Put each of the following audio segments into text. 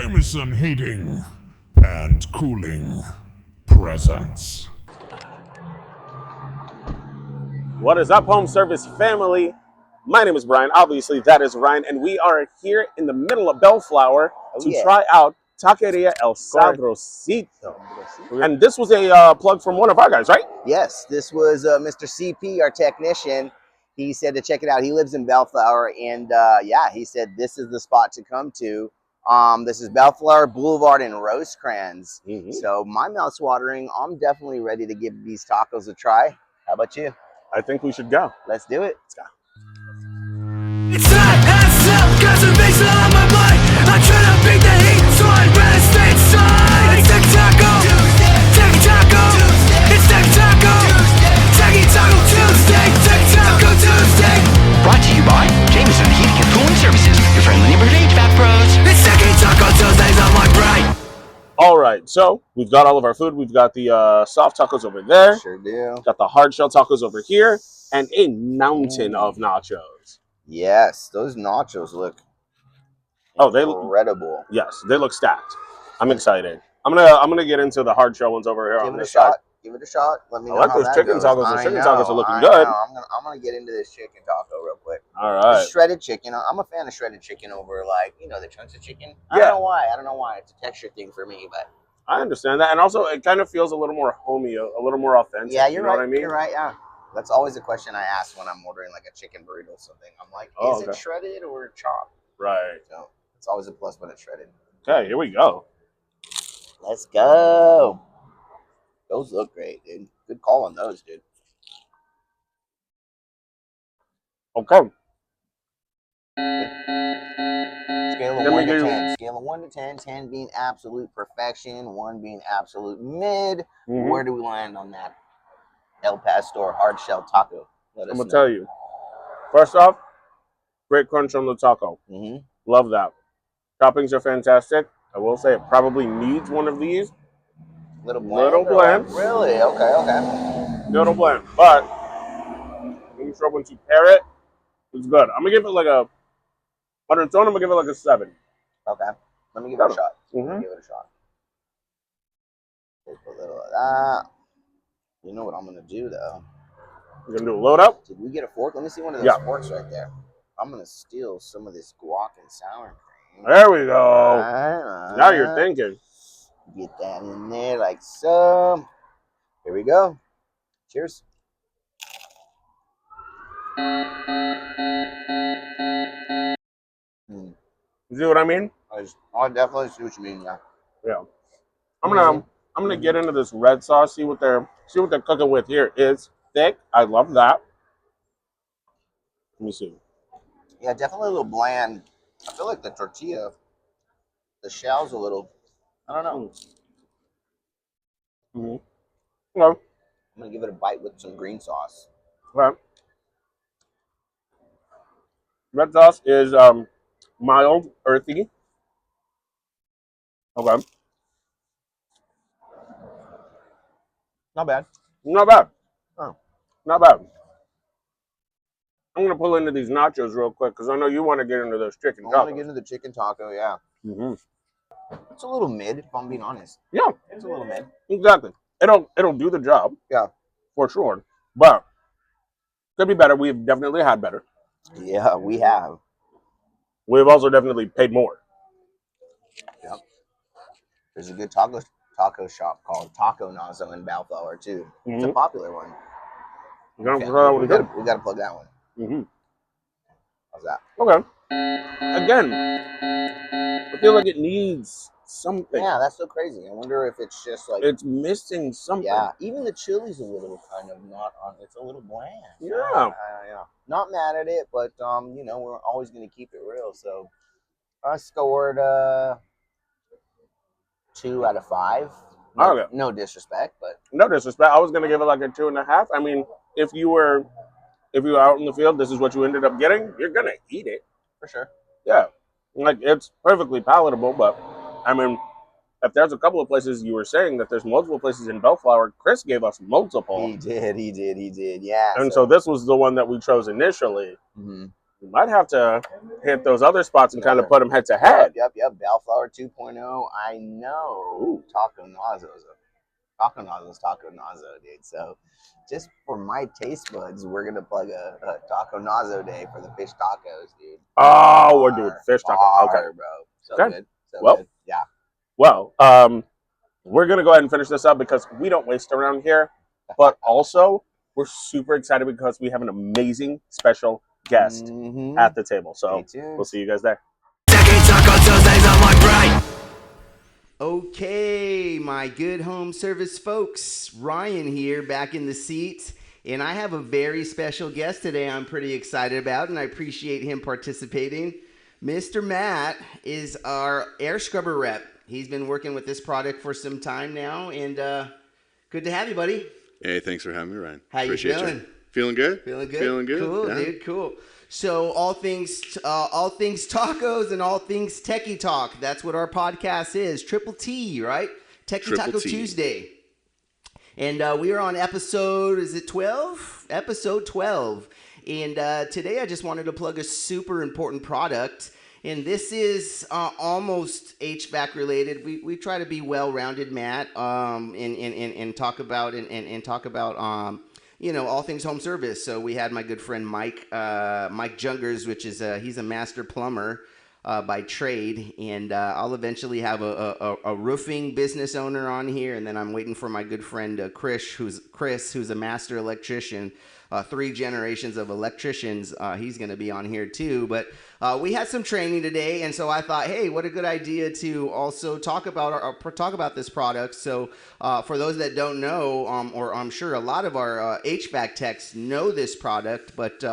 Jamison heating and cooling presence. What is up, home service family? My name is Brian. Obviously, that is Ryan, and we are here in the middle of Bellflower to try out Taquería El Sabrosito. And this was a plug from one of our guys, right? Yes, this was Mr. CP, our technician. He said to check it out. He lives in Bellflower, and yeah, he said this is the spot to come to. This is Bellflower Boulevard in Rosecrans. So my mouth's watering. I'm definitely ready to give these tacos a try. How about you? I think we should go. Let's do it. Let's go. It's hot as self-conservation on my mind. I'm trying to beat the heat, so I'd rather stay inside. It's Techy Taco, Techy Taco, it's Techy Taco, Techy Taco Tuesday, Techy Taco Tuesday. Brought to you by Jamison Heating and Cooling Services, your friendly neighborhood HVAC pros. It's Techy Taco Tuesdays on my brain. All right, so we've got all of our food. We've got the soft tacos over there. Sure do. Got the hard shell tacos over here, and a mountain of nachos. Yes, those nachos look incredible. Yes, they look stacked. I'm excited. I'm gonna get into the hard shell ones over here on this side. Give it a shot. Let me know I like how those that chicken goes. tacos. The chicken tacos are looking I good. know. I'm gonna get into this chicken taco real quick. All right. Shredded chicken. I'm a fan of shredded chicken over, like, you know, the chunks of chicken. I Yeah. don't know why. I don't know why. It's a texture thing for me, but I understand that, and also it kind of feels a little more homey, a little more authentic. yeah, you know right. what I mean? You're right. Yeah, that's always a question I ask when I'm ordering like a chicken burrito or something. I'm like, is it shredded or chopped? Right. So it's always a plus when it's shredded. Okay, here we go. Let's go. Those look great, dude. Good call on those, dude. Okay. Scale of 1 to 10. Scale of 1 to 10. 10 being absolute perfection. 1 being absolute mid. Where do we land on that El Pastor hard shell taco? I'm gonna tell you. First off, great crunch on the taco. Love that. Toppings are fantastic. I will say it probably needs one of these. Little bland. Really? Okay. Little bland. But when you throw once you pair it, it's good. I'm gonna give it like a on its own, I'm gonna give it like a 7. Okay. Let me give it a shot. Let me give it a shot. Take a little of that. You know what I'm gonna do though? You're gonna do a load up? Did we get a fork? Let me see one of those forks right there. I'm gonna steal some of this guac and sour cream. There we go. Now you're thinking. Get that in there like so. Here we go. Cheers. You see what I mean? I definitely see what you mean. Yeah. Yeah. I'm gonna get into this red sauce. See what they're cooking with here. It's thick. I love that. Let me see. Yeah, definitely a little bland. I feel like the tortilla, the shell's a little. I don't know. Well, I'm gonna give it a bite with some green sauce. right. Red sauce is mild, earthy. Okay. Not bad. Not bad. Oh. Not bad. I'm going to pull into these nachos real quick because I know you want to get into those chicken tacos. I want to get into the chicken taco, yeah. It's a little mid, if I'm being honest. Yeah. It's a little mid. Exactly. It'll do the job. Yeah. For sure. But could be better. We've definitely had better. Yeah, we have. We've also definitely paid more. Yep. There's a good taco shop called Taco Nazo in Bellflower too. It's a popular one. We got to plug that one. How's that? Okay. Again, I feel like it needs something. Yeah, that's so crazy. I wonder if it's just like it's missing something. Yeah, even the chili's a little kind of not on. It's a little bland. Yeah. Yeah. Not mad at it, but you know, we're always gonna keep it real. So I scored 2 out of 5. No disrespect, but no disrespect. I was gonna give it like a 2.5. I mean, if you were out in the field, this is what you ended up getting. You're gonna eat it for sure. Yeah, like it's perfectly palatable. But I mean, if there's a couple of places you were saying that there's multiple places in Bellflower, Chris gave us multiple. He did. Yeah. And so this was the one that we chose initially. We might have to hit those other spots and kind of put them head to head. Yep. Bellflower 2.0. I know. Ooh, Taco Nazo's Taco Nazo, dude. So just for my taste buds, we're going to plug a Taco Nazo day for the fish tacos, dude. Oh, we're doing fish tacos. Okay. Bro. So Okay. good. So Well, good. Yeah. Well, we're going to go ahead and finish this up because we don't waste around here. But also, we're super excited because we have an amazing special guest at the table. So we'll see you guys there. Okay, my good home service folks, Ryan here back in the seat, and I have a very special guest today I'm pretty excited about, and I appreciate him participating. Mr. Matt is our air scrubber rep. He's been working with this product for some time now, and good to have you, buddy. Hey, thanks for having me, Ryan. How you feeling? Feeling good? Feeling good? Feeling good. Cool, yeah. dude, cool. So all things tacos and all things Techy talk. That's what our podcast is. Triple T, right? Techy Taco T. Tuesday. And we are on episode, is it 12? Episode 12. And today I just wanted to plug a super important product. And this is almost HVAC related. We try to be well-rounded, Matt, and talk about all things home service. So we had my good friend Mike Jungers, which is he's a master plumber by trade, and I'll eventually have a roofing business owner on here, and then I'm waiting for my good friend Chris, who's a master electrician. 3 generations of electricians. He's going to be on here too. But we had some training today, and so I thought, hey, what a good idea to also talk about this product. So for those that don't know, or I'm sure a lot of our HVAC techs know this product, but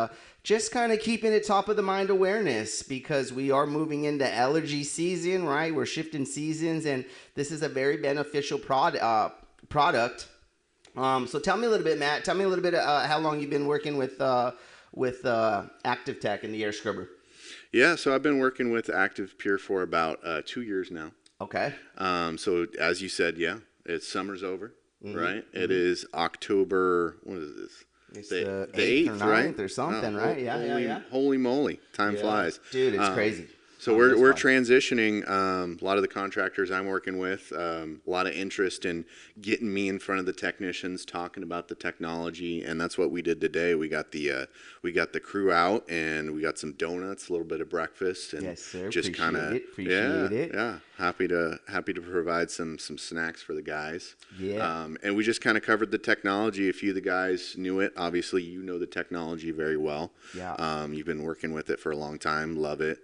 just kind of keeping it top of the mind awareness because we are moving into allergy season, right? We're shifting seasons, and this is a very beneficial product. So tell me a little bit, Matt. Tell me a little bit how long you've been working with ActiveTech and the air scrubber. Yeah, so I've been working with ActivePure for about 2 years now. Okay. So as you said, yeah, it's summer's over, right? Mm-hmm. It is October. What is this? It's the 8th or 9th, right? Or something, right? Yeah. Holy moly, time flies, dude! It's crazy. So we're transitioning. A lot of the contractors I'm working with, a lot of interest in getting me in front of the technicians, talking about the technology, and that's what we did today. We got the crew out, and we got some donuts, a little bit of breakfast, and yes, sir. just kind of appreciate it. Yeah, happy to provide some snacks for the guys. Yeah. And we just kind of covered the technology. A few of the guys knew it. Obviously, you know the technology very well. Yeah. You've been working with it for a long time. Love it.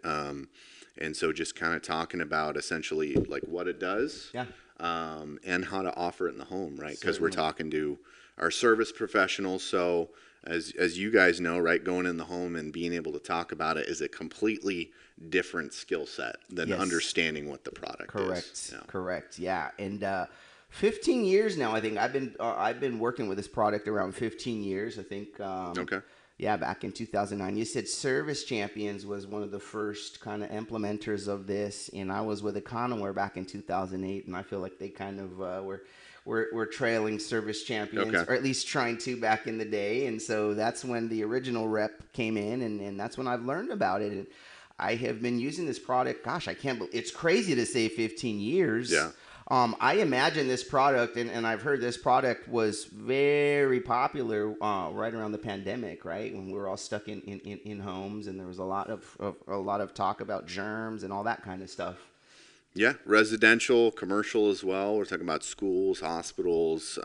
And so just kind of talking about essentially like what it does, and how to offer it in the home, right? Because we're talking to our service professionals. So as you guys know, right, going in the home and being able to talk about it is a completely different skill set than understanding what the product is. Correct. Yeah. And 15 years now, I think I've been working with this product around 15 years. I think. Okay. Yeah, back in 2009. You said Service Champions was one of the first kind of implementers of this, and I was with Econoware back in 2008, and I feel like they kind of were trailing Service Champions, or at least trying to back in the day, and so that's when the original rep came in, and that's when I've learned about it. And I have been using this product, gosh, I can't believe, it's crazy to say 15 years. Yeah. I imagine this product, and I've heard this product was very popular right around the pandemic, right? When we were all stuck in homes, and there was a lot of talk about germs and all that kind of stuff. Yeah, residential, commercial as well. We're talking about schools, hospitals,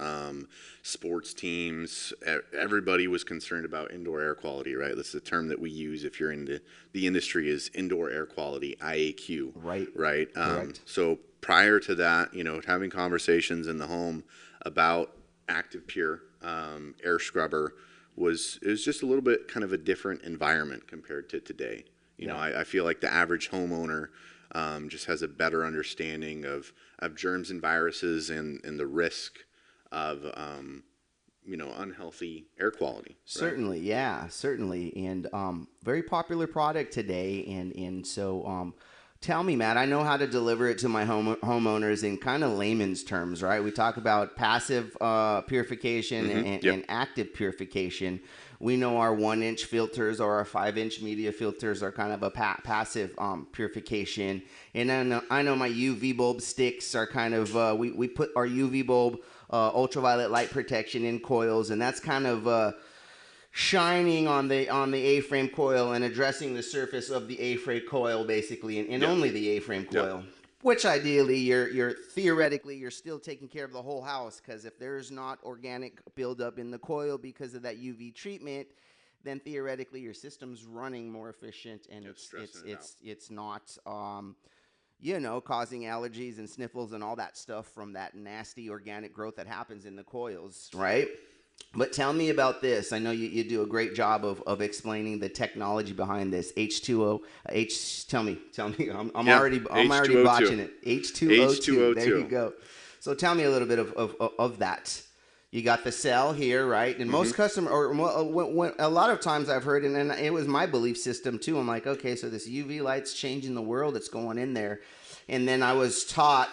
sports teams. Everybody was concerned about indoor air quality, right? That's the term that we use if you're in the industry is indoor air quality, IAQ. Right. Right. Correct. So prior to that, having conversations in the home about ActivePure air scrubber it was just a little bit kind of a different environment compared to today. I feel like the average homeowner just has a better understanding of germs and viruses and the risk of unhealthy air quality. Right? Certainly, and very popular product today, and so Tell me, Matt, I know how to deliver it to my homeowners in kind of layman's terms, right? We talk about passive purification and active purification. We know our 1-inch filters or our 5-inch media filters are kind of a passive purification. And I know my UV bulb sticks are kind of, we put our UV bulb ultraviolet light protection in coils, and that's kind of shining on the A-frame coil and addressing the surface of the A-frame coil basically, and only the A-frame coil. Which ideally you're theoretically you're still taking care of the whole house, because if there's not organic buildup in the coil because of that UV treatment, then theoretically your system's running more efficient, and it's not causing allergies and sniffles and all that stuff from that nasty organic growth that happens in the coils, right? But tell me about this. I know you do a great job of explaining the technology behind this. H2O. Tell me. I'm already botching it. H2O2. There you go. So tell me a little bit of that. You got the cell here, right? And most customers, or when, a lot of times I've heard, and it was my belief system too. I'm like, okay, so this UV light's changing the world. It's going in there, and then I was taught,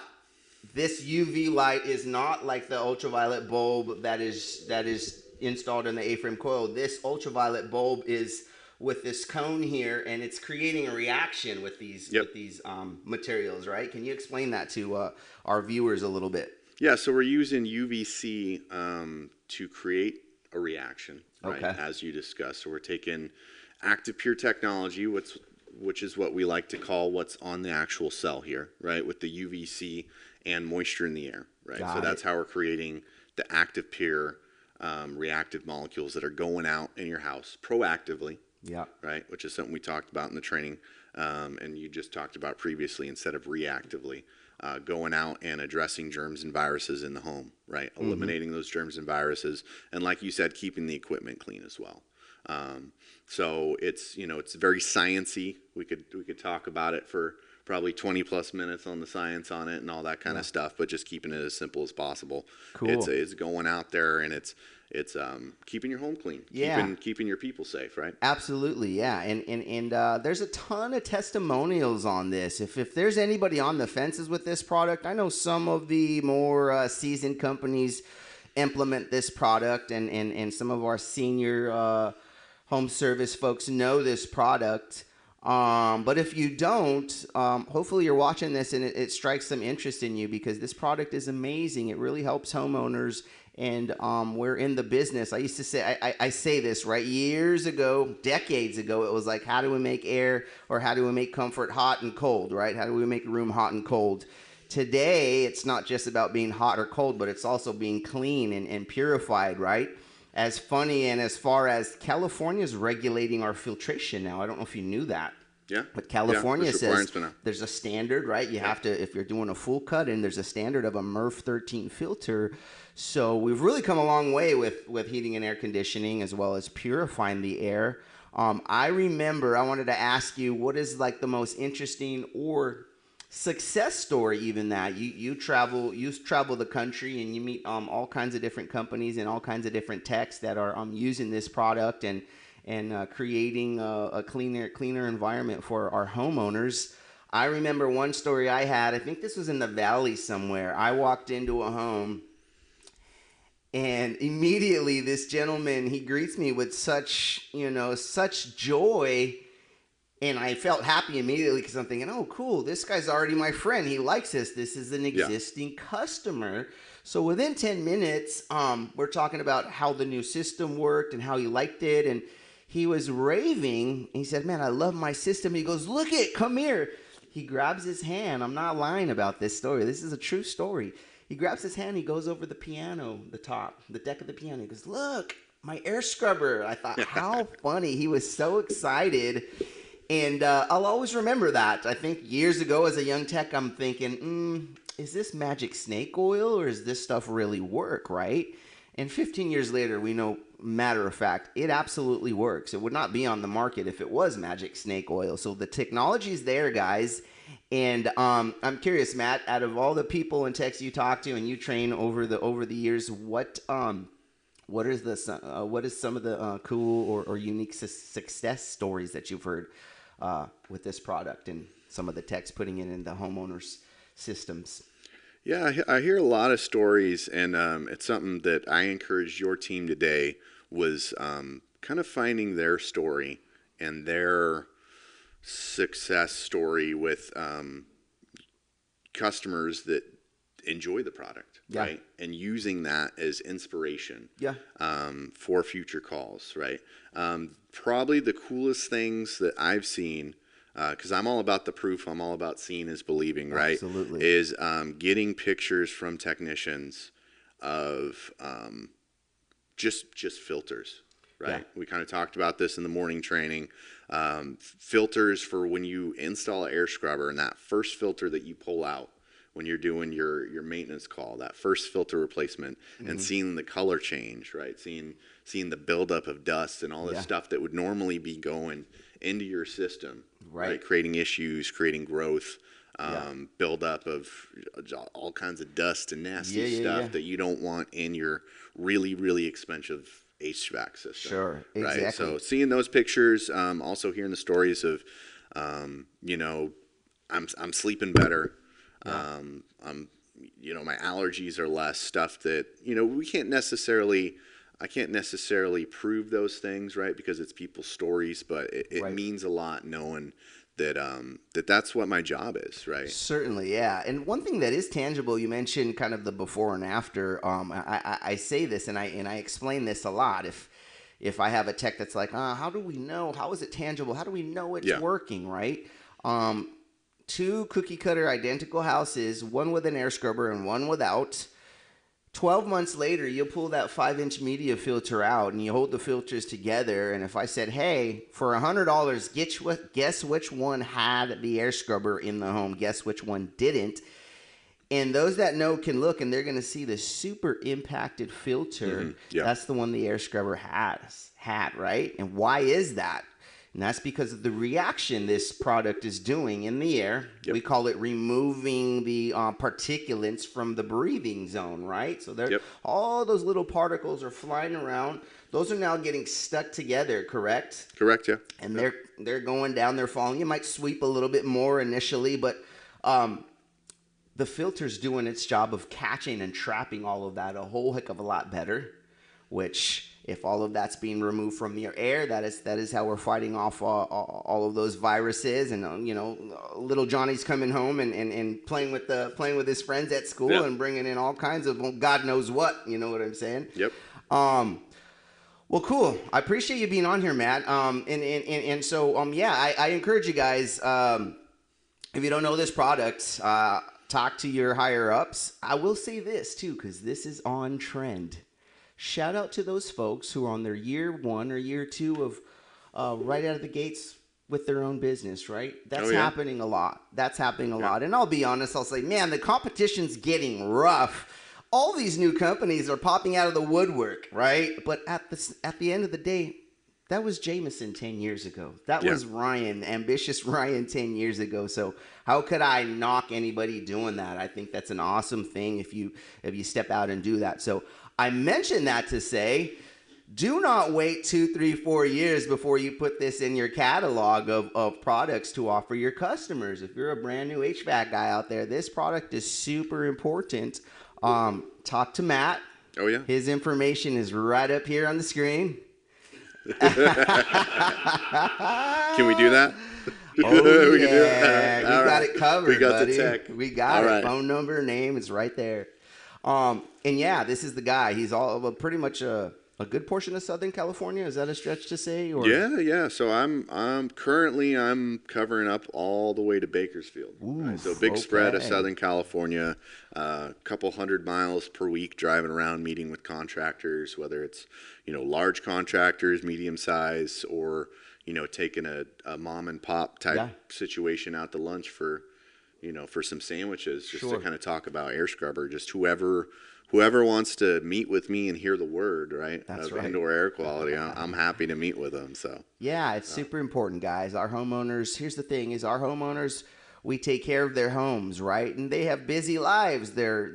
this UV light is not like the ultraviolet bulb that is installed in the A-frame coil. This ultraviolet bulb is with this cone here, and it's creating a reaction with these materials, right? Can you explain that to our viewers a little bit? Yeah, so we're using UVC to create a reaction, right, as you discussed. So we're taking ActivePure technology, which is what we like to call what's on the actual cell here, right, with the UVC and moisture in the air, right? So that's how we're creating the ActivePure reactive molecules that are going out in your house proactively, right? Which is something we talked about in the training, and you just talked about previously, instead of reactively, going out and addressing germs and viruses in the home, right? Eliminating those germs and viruses, and like you said, keeping the equipment clean as well. So it's very sciencey. We could talk about it for probably 20 plus minutes on the science on it and all that kind of stuff, but just keeping it as simple as possible. Cool. It's going out there, and it's keeping your home clean, keeping your people safe, right? Absolutely, yeah. And there's a ton of testimonials on this. If there's anybody on the fences with this product, I know some of the more seasoned companies implement this product, and some of our senior home service folks know this product. But if you don't, hopefully you're watching this and it strikes some interest in you, because this product is amazing. It really helps homeowners, and we're in the business. I used to say, I say this, right? Years ago, decades ago, it was like, how do we make air, or how do we make comfort hot and cold, right? How do we make a room hot and cold? Today, it's not just about being hot or cold, but it's also being clean and purified, right? As funny, and as far as California's regulating our filtration now. I don't know if you knew that. Yeah. But California says there's a standard, right? You have to, if you're doing a full cut in, there's a standard of a MERV 13 filter. So we've really come a long way with heating and air conditioning, as well as purifying the air. I remember I wanted to ask you, what is like the most interesting or success story, even that you travel the country, and you meet all kinds of different companies and all kinds of different techs that are using this product and creating a cleaner environment for our homeowners. I remember one story I had. I think this was in the Valley somewhere. I walked into a home, and immediately this gentleman, he greets me with such joy. And I felt happy immediately, because I'm thinking, oh, cool, this guy's already my friend. He likes this. This is an existing customer. So within 10 minutes, we're talking about how the new system worked and how he liked it. And he was raving. He said, man, I love my system. He goes, look it, come here. He grabs his hand. I'm not lying about this story. This is a true story. He grabs his hand. He goes over the piano, the deck of the piano. He goes, look, my air scrubber. I thought, how funny. He was so excited. And I'll always remember that. I think years ago as a young tech, I'm thinking, is this magic snake oil, or does this stuff really work, right? And 15 years later, we know, matter of fact, it absolutely works. It would not be on the market if it was magic snake oil. So the technology's there, guys. And I'm curious, Matt, out of all the people and techs you talk to and you train over the years, what is some of the cool or unique success stories that you've heard with this product, and some of the techs putting it in the homeowners' systems. Yeah, I hear a lot of stories, and it's something that I encouraged your team today was kind of finding their story and their success story with customers that enjoy the product, right? And using that as inspiration for future calls, right? Probably the coolest things that I've seen, because I'm all about the proof, I'm all about seeing is believing, right? Absolutely. Is getting pictures from technicians of just filters, right? Yeah. We kind of talked about this in the morning training. Filters for when you install an air scrubber, and that first filter that you pull out when you're doing your maintenance call, that first filter replacement, and seeing the color change, right? Seeing the buildup of dust and all this stuff that would normally be going into your system, right? Creating issues, creating growth, buildup of all kinds of dust and nasty stuff that you don't want in your really, really expensive HVAC system. Sure, right? exactly. So seeing those pictures, also hearing the stories of, I'm sleeping better. My allergies are less, stuff that, I can't necessarily prove those things, right? Because it's people's stories, but it means a lot knowing that that's what my job is, right? Certainly, yeah. And one thing that is tangible, you mentioned kind of the before and after. I say this and I explain this a lot. If I have a tech that's like, how do we know? How is it tangible? How do we know it's working, right? 2 cookie cutter identical houses, one with an air scrubber and one without. 12 months later, you'll pull that 5-inch media filter out and you hold the filters together. And if I said, hey, for $100, guess which one had the air scrubber in the home? Guess which one didn't? And those that know can look and they're going to see the super impacted filter. That's the one the air scrubber had, right? And why is that? And that's because of the reaction this product is doing in the air. We call it removing the particulates from the breathing zone, right? So all those little particles are flying around. Those are now getting stuck together, correct? Correct, yeah. And they're going down, they're falling. You might sweep a little bit more initially, but the filter's doing its job of catching and trapping all of that a whole heck of a lot better, which... if all of that's being removed from your air, that is how we're fighting off all of those viruses. And little Johnny's coming home and playing with his friends at school and bringing in all kinds of God knows what. You know what I'm saying? Yep. Well, cool. I appreciate you being on here, Matt. So I encourage you guys. If you don't know this product, talk to your higher ups. I will say this too, because this is on trend. Shout out to those folks who are on their year 1 or year 2 of right out of the gates with their own business, right? That's happening a lot. That's happening a lot. And I'll be honest, I'll say, man, the competition's getting rough. All these new companies are popping out of the woodwork, right? But at the end of the day, that was Jamison 10 years ago. That was Ryan, ambitious Ryan 10 years ago. So how could I knock anybody doing that? I think that's an awesome thing if you step out and do that. So I mention that to say, do not wait 2, 3, 4 years before you put this in your catalog of products to offer your customers. If you're a brand new HVAC guy out there, this product is super important. Talk to Matt. Oh, yeah. His information is right up here on the screen. Can we do that? Oh, we yeah. can do it. We got it covered, We got buddy. the tech. We got All it. right. Phone number, name, it's right there. And yeah, this is the guy. He's all pretty much a good portion of Southern California. Is that a stretch to say? Or? Yeah. So I'm currently covering up all the way to Bakersfield. Right? So big spread of Southern California. Couple 100 miles per week driving around, meeting with contractors, whether it's large contractors, medium size, or taking a mom and pop type situation out to lunch for some sandwiches, just to kind of talk about air scrubber. Just whoever wants to meet with me and hear the word, right? That's of right. Indoor air quality, I'm happy to meet with them. So yeah, it's super important, guys. Our homeowners. Here's the thing: our homeowners, We take care of their homes, right? And they have busy lives. They're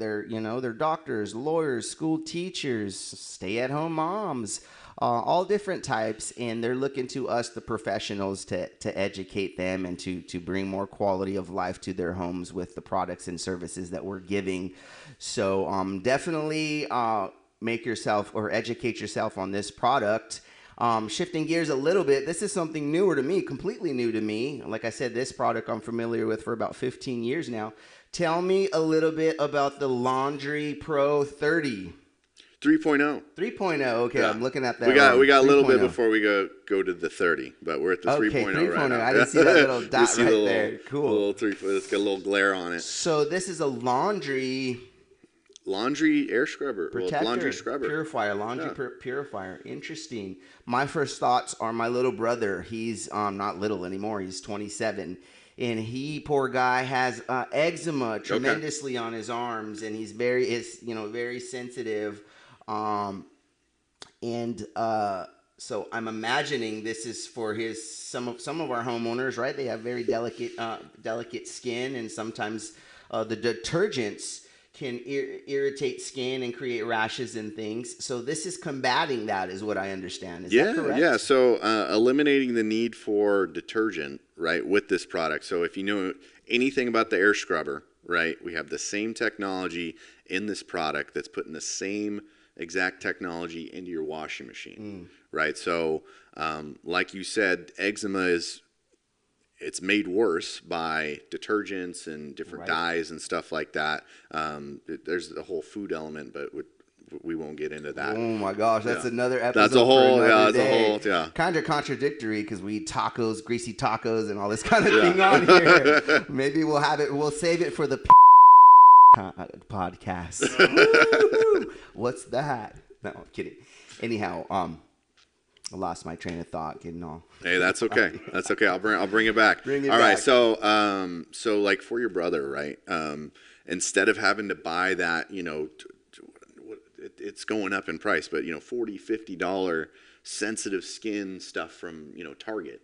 doctors, lawyers, school teachers, stay-at-home moms, all different types, and they're looking to us, the professionals, to educate them and to bring more quality of life to their homes with the products and services that we're giving. So definitely make yourself or educate yourself on this product. Shifting gears a little bit, this is something newer to me, completely new to me. Like I said, this product I'm familiar with for about 15 years now. Tell me a little bit about the Laundry Pro 30. 3.0. 3.0. Okay, yeah. I'm looking at that. We got a little bit before we go to the 30. But we're at the 3.0 right now. I didn't see that little dot right there. Cool. It's got a little glare on it. So this is a laundry air scrubber. Protector, laundry scrubber. Purifier, purifier. Interesting. My first thoughts are my little brother. He's not little anymore. He's 27. And he, poor guy, has eczema tremendously on his arms, and he's very sensitive. So I'm imagining this is for some of our homeowners, right? They have very delicate skin, and sometimes the detergents can irritate skin and create rashes and things. So this is combating that, is what I understand. Is that correct? Yeah. So eliminating the need for detergent, right, with this product. So if you know anything about the air scrubber, right, we have the same technology in this product that's putting the same exact technology into your washing machine, right? So like you said, eczema it's made worse by detergents and different dyes and stuff like that. There's the whole food element, but we won't get into that. Oh my gosh, that's another episode. That's a whole, day. Kind of contradictory because we eat tacos, greasy tacos, and all this kind of thing on here. Maybe we'll save it for the podcast. What's that? No, I'm kidding. Anyhow, I lost my train of thought getting all. Hey, that's okay. That's okay. I'll bring it back. Bring it all back. Right. So like for your brother, right? Instead of having to buy that, it's going up in price, but $40, $50 sensitive skin stuff from Target,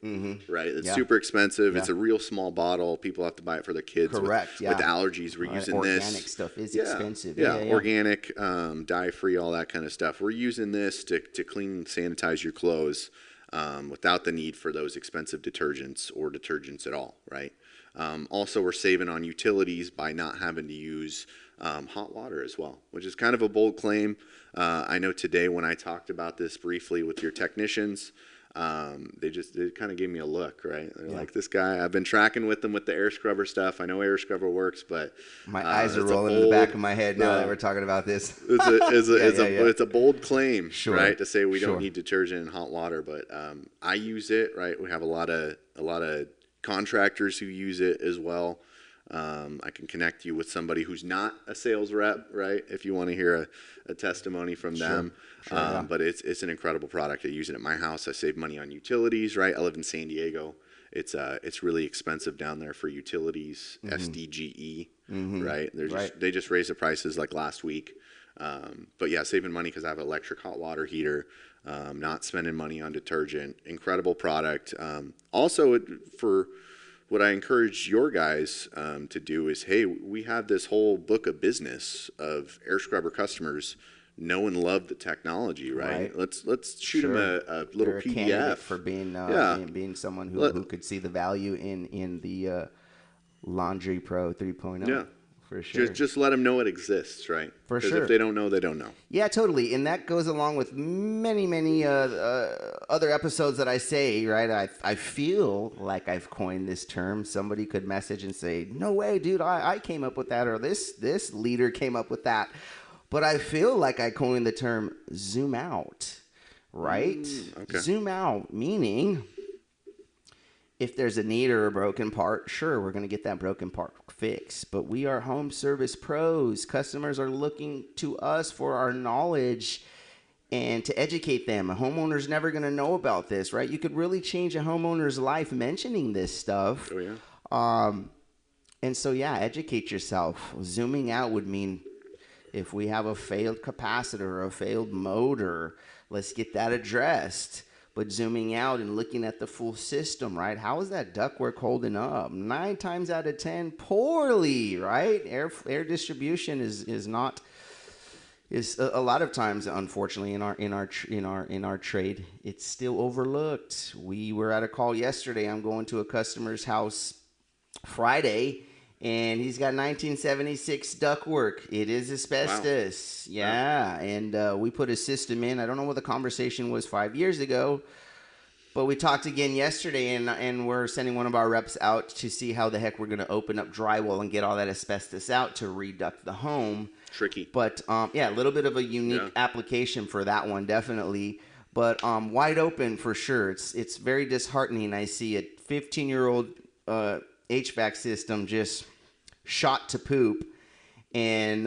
right? It's super expensive. Yeah. It's a real small bottle. People have to buy it for their kids. Correct. With allergies. We're using organic this. Organic stuff is expensive. Yeah. Organic, dye-free, all that kind of stuff. We're using this to clean, sanitize your clothes without the need for those expensive detergents or detergents at all, right? Also, we're saving on utilities by not having to use hot water as well, which is kind of a bold claim. I know today when I talked about this briefly with your technicians, they kind of gave me a look, right? They're like, this guy, I've been tracking with them with the air scrubber stuff. I know air scrubber works, but my eyes are rolling in the back of my head now that we're talking about this. It's a bold claim, right? To say we don't need detergent and hot water, but I use it, right? We have a lot of contractors who use it as well. I can connect you with somebody who's not a sales rep, right? If you want to hear a testimony from them. But it's an incredible product. I use it at my house. I save money on utilities, right? I live in San Diego. It's really expensive down there for utilities, SDGE, right? They just raised the prices like last week. But yeah, saving money because I have an electric hot water heater, not spending money on detergent. Incredible product. Also, for what I encourage your guys to do is, hey, we have this whole book of business of air scrubber customers know and love the technology, right? Let's shoot them a little They're PDF a for being someone who could see the value in the Laundry Pro 3.0. Yeah. For sure. Just let them know it exists, right? For sure. Because if they don't know, they don't know. Yeah, totally. And that goes along with many other episodes that I say, right? I feel like I've coined this term. Somebody could message and say, no way, dude, I came up with that, or this leader came up with that. But I feel like I coined the term zoom out, right? Okay. Zoom out, meaning if there's a need or a broken part, sure, we're going to get that broken part fixed. But we are home service pros. Customers are looking to us for our knowledge and to educate them. A homeowner's never going to know about this, right? You could really change a homeowner's life mentioning this stuff. Oh, yeah. And so, yeah, educate yourself. Zooming out would mean if we have a failed capacitor or a failed motor, let's get that addressed. But zooming out and looking at the full system, right? How is that ductwork holding up? 9 times out of 10, poorly, right? Air distribution is not a lot of times, unfortunately, in our trade, it's still overlooked. We were at a call yesterday. I'm going to a customer's house Friday, and he's got 1976 ductwork. It is asbestos. Wow. Yeah. And we put a system in. I don't know what the conversation was 5 years ago, but we talked again yesterday, and we're sending one of our reps out to see how the heck we're going to open up drywall and get all that asbestos out to reduct the home. Tricky. But, a little bit of a unique application for that one, definitely. But wide open for sure. It's very disheartening. I see a 15-year-old HVAC system just shot to poop, and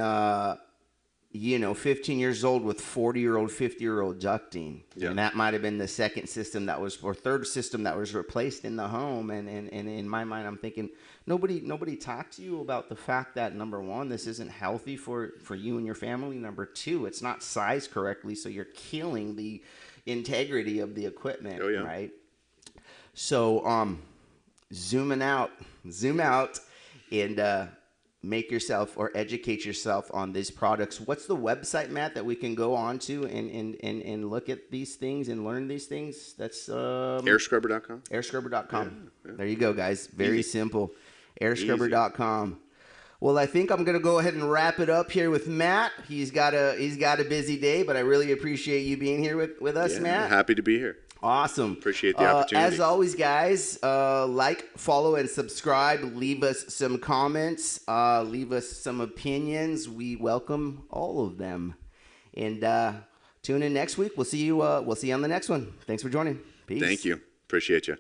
15 years old with 40-year-old, 50-year-old ducting. And that might have been the second system or third system that was replaced in the home. And in my mind, I'm thinking, nobody talked to you about the fact that, number one, this isn't healthy for you and your family. Number two, it's not sized correctly, so you're killing the integrity of the equipment, right? So zoom out and make yourself or educate yourself on these products. What's the website, Matt, that we can go on to and look at these things and learn these things? That's airscrubber.com. Airscrubber.com. Yeah. There you go, guys. Very simple. Airscrubber.com. Well, I think I'm gonna go ahead and wrap it up here with Matt. He's got a busy day, but I really appreciate you being here with us, Matt. Happy to be here. Awesome. Appreciate the opportunity. As always, guys, like, follow, and subscribe. Leave us some comments. Leave us some opinions. We welcome all of them. And tune in next week. We'll see you on the next one. Thanks for joining. Peace. Thank you. Appreciate you.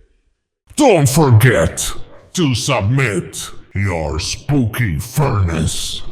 Don't forget to submit your spooky furnace.